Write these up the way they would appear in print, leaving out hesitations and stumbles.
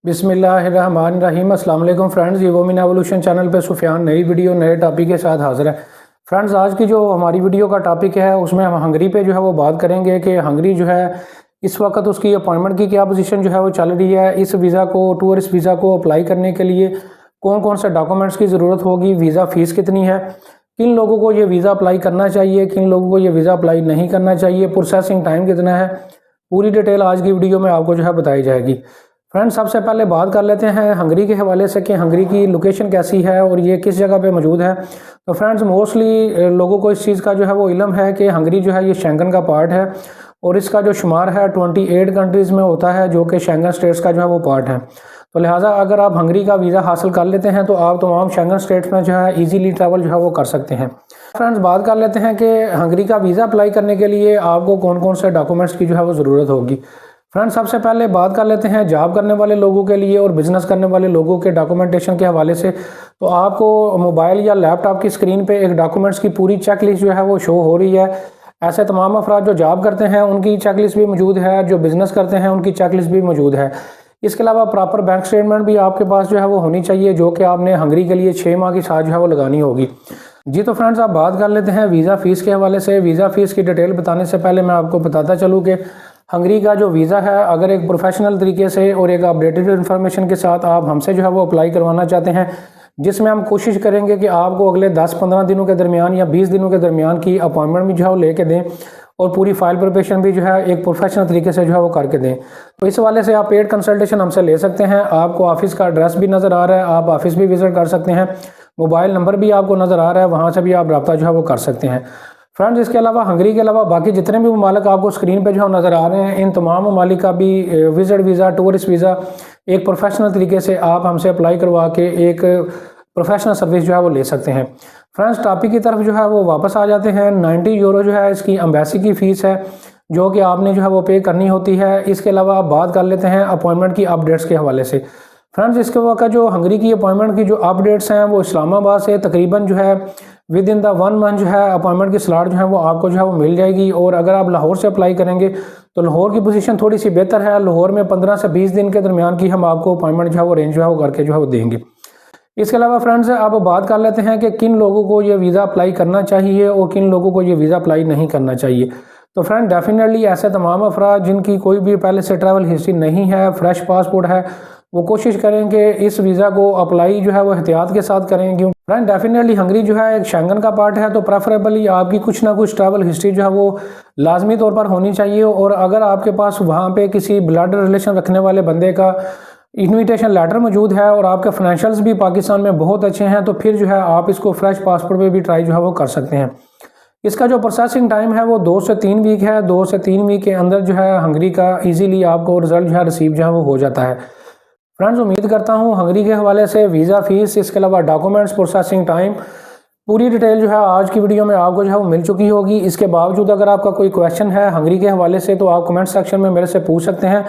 बिस्मिल्लाहिर्रहमानिर्रहीम। अस्सलाम वालेकुम फ्रेंड्स, ये वोमिन एवोल्यूशन चैनल पे सुफियान नई वीडियो नए टॉपिक के साथ हाज़िर है। फ्रेंड्स, आज की जो हमारी वीडियो का टॉपिक है उसमें हम हंगरी पे जो है वो बात करेंगे कि हंगरी जो है इस वक्त उसकी अपॉइंटमेंट की क्या पोजीशन जो है वो चल रही है। इस वीज़ा को, टूरिस्ट वीज़ा को अप्लाई करने के लिए कौन कौन से डॉक्यूमेंट्स की ज़रूरत होगी, वीज़ा फ़ीस कितनी है, किन लोगों को ये वीज़ा अप्लाई करना चाहिए, किन लोगों को ये वीज़ा अप्लाई नहीं करना चाहिए, प्रोसेसिंग टाइम कितना है, पूरी डिटेल आज की वीडियो में आपको जो है बताई जाएगी। फ्रेंड्स, सबसे पहले बात कर लेते हैं हंगरी के हवाले से कि हंगरी की लोकेशन कैसी है और ये किस जगह पे मौजूद है। तो फ्रेंड्स, मोस्टली लोगों को इस चीज़ का जो है वो इल्म है कि हंगरी जो है ये शेंगन का पार्ट है और इसका जो शुमार है 28 कंट्रीज़ में होता है, जो कि शेंगन स्टेट्स का जो है वो पार्ट है। तो लिहाजा अगर आप हंगरी का वीज़ा हासिल कर लेते हैं तो आप तमाम शेंगन स्टेट्स में जो है ईजीली ट्रैवल जो है वो कर सकते हैं। फ्रेंड्स, बात कर लेते हैं कि हंगरी का वीज़ा अप्लाई करने के लिए आपको कौन कौन से डॉक्यूमेंट्स की जो है वो ज़रूरत होगी। फ्रेंड्स, सबसे पहले बात कर लेते हैं जॉब करने वाले लोगों के लिए और बिज़नेस करने वाले लोगों के डॉक्यूमेंटेशन के हवाले से। तो आपको मोबाइल या लैपटॉप की स्क्रीन पे एक डॉक्यूमेंट्स की पूरी चेक लिस्ट जो है वो शो हो रही है। ऐसे तमाम अफराद जो जॉब करते हैं उनकी चेक लिस्ट भी मौजूद है, जो बिज़नेस करते हैं उनकी चेक लिस्ट भी मौजूद है। इसके अलावा प्रॉपर बैंक स्टेटमेंट भी आपके पास जो है वो होनी चाहिए, जो कि आपने हंगरी के लिए 6 माह की साथ जो है वो लगानी होगी। जी, तो फ्रेंड्स, आप बात कर लेते हैं वीज़ा फ़ीस के हवाले से। वीज़ा फ़ीस की डिटेल बताने से पहले मैं आपको बताता चलूँ कि हंगरी का जो वीज़ा है, अगर एक प्रोफेशनल तरीके से और एक अपडेटेड इन्फॉर्मेशन के साथ आप हमसे जो है वो अप्लाई करवाना चाहते हैं, जिसमें हम कोशिश करेंगे कि आपको अगले 10-15 दिनों के दरमियान या 20 दिनों के दरमियान की अपॉइंटमेंट भी जो है वो लेके दें और पूरी फाइल प्रिपरेशन भी जो है एक प्रोफेशनल तरीके से जो है वो करके दें। तो इस वाले से आप पेड कंसल्टेशन हमसे ले सकते हैं। आपको ऑफिस का एड्रेस भी नज़र आ रहा है, आप ऑफिस भी विज़िट कर सकते हैं, मोबाइल नंबर भी आपको नज़र आ रहा है, वहाँ से भी आप रब्ता जो है वो कर सकते हैं। फ्रेंड्स, इसके अलावा हंगरी के अलावा बाकी जितने भी ममालिक आपको स्क्रीन पे जो है नज़र आ रहे हैं, इन तमाम ममालिक का भी विज़िट वीज़ा, टूरिस्ट वीज़ा एक प्रोफेशनल तरीके से आप हमसे अप्लाई करवा के एक प्रोफेशनल सर्विस जो है वो ले सकते हैं। फ्रेंड्स, टॉपिक की तरफ जो है वो वापस आ जाते हैं। 90 यूरो जो है इसकी एम्बेसी की फ़ीस है, जो कि आपने जो है वो पे करनी होती है। इसके अलावा आप बात कर लेते हैं अपॉइंटमेंट की अपडेट्स के हवाले से। फ्रेंड्स, इसके वक्त जो हंगरी की अपॉइंटमेंट की जो अपडेट्स हैं वो इस्लामाबाद से तकरीबन जो है विद इन द 1 मंथ जो है अपॉइंटमेंट की स्लॉट जो है वो आपको जो है वो मिल जाएगी। और अगर आप लाहौर से अप्लाई करेंगे तो लाहौर की पोजीशन थोड़ी सी बेहतर है। लाहौर में 15 से 20 दिन के दरमियान की हम आपको अपॉइंटमेंट जो है वो रेंज जो है वो करके जो है वो देंगे। इसके अलावा फ्रेंड्स, अब बात कर लेते हैं कि किन लोगों को ये वीज़ा अप्लाई करना चाहिए और किन लोगों को ये वीज़ा अप्लाई नहीं करना चाहिए। तो फ्रेंड, डेफिनेटली ऐसे तमाम अफराद जिनकी कोई भी पहले से ट्रैवल हिस्ट्री नहीं है, फ्रेश पासपोर्ट है, वो कोशिश करें कि इस वीज़ा को अप्लाई जो है वो एहतियात के साथ करें। क्योंकि फ्रेंड, डेफिनेटली हंगरी जो है एक शेंगन का पार्ट है, तो प्रेफरेबली आपकी कुछ ना कुछ ट्रैवल हिस्ट्री जो है वो लाजमी तौर पर होनी चाहिए। और अगर आपके पास वहाँ पे किसी ब्लड रिलेशन रखने वाले बंदे का इन्विटेशन लेटर मौजूद है और आपके फाइनेंशियल्स भी पाकिस्तान में बहुत अच्छे हैं, तो फिर जो है आप इसको फ्रेश पासपोर्ट पे भी ट्राई जो है वो कर सकते हैं। इसका जो प्रोसेसिंग टाइम है वो 2 से 3 वीक है। 2 से 3 वीक के अंदर जो है हंगरी का इजीली आपको रिजल्ट जो है रिसीव जो है वो हो जाता है। फ्रेंड्स, उम्मीद करता हूँ हंगरी के हवाले से वीज़ा फ़ीस, इसके अलावा डॉक्यूमेंट्स, प्रोसेसिंग टाइम, पूरी डिटेल जो है आज की वीडियो में आपको जो है वो मिल चुकी होगी। इसके बावजूद अगर आपका कोई क्वेश्चन है हंगरी के हवाले से तो आप कमेंट सेक्शन में मेरे से पूछ सकते हैं।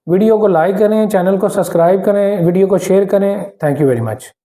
वीडियो को लाइक करें, चैनल को सब्सक्राइब करें, वीडियो को शेयर करें। Thank you very much.